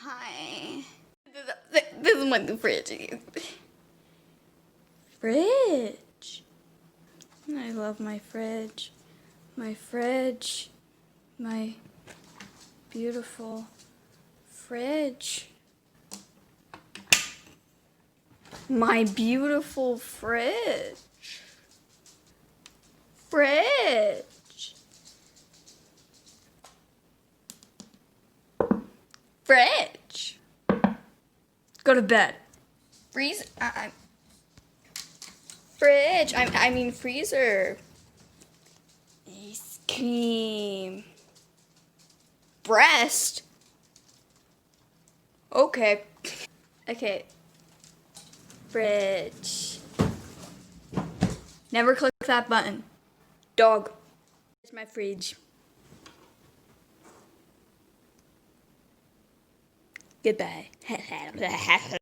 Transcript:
Hi. This is what the fridge is. Fridge. I love my fridge. My fridge. My beautiful fridge. My beautiful fridge. Fridge. Fridge. Go to bed. Fridge. I mean freezer. Ice cream. Breast. Okay. Okay. Fridge. Never click that button. Dog. It's my fridge. Goodbye.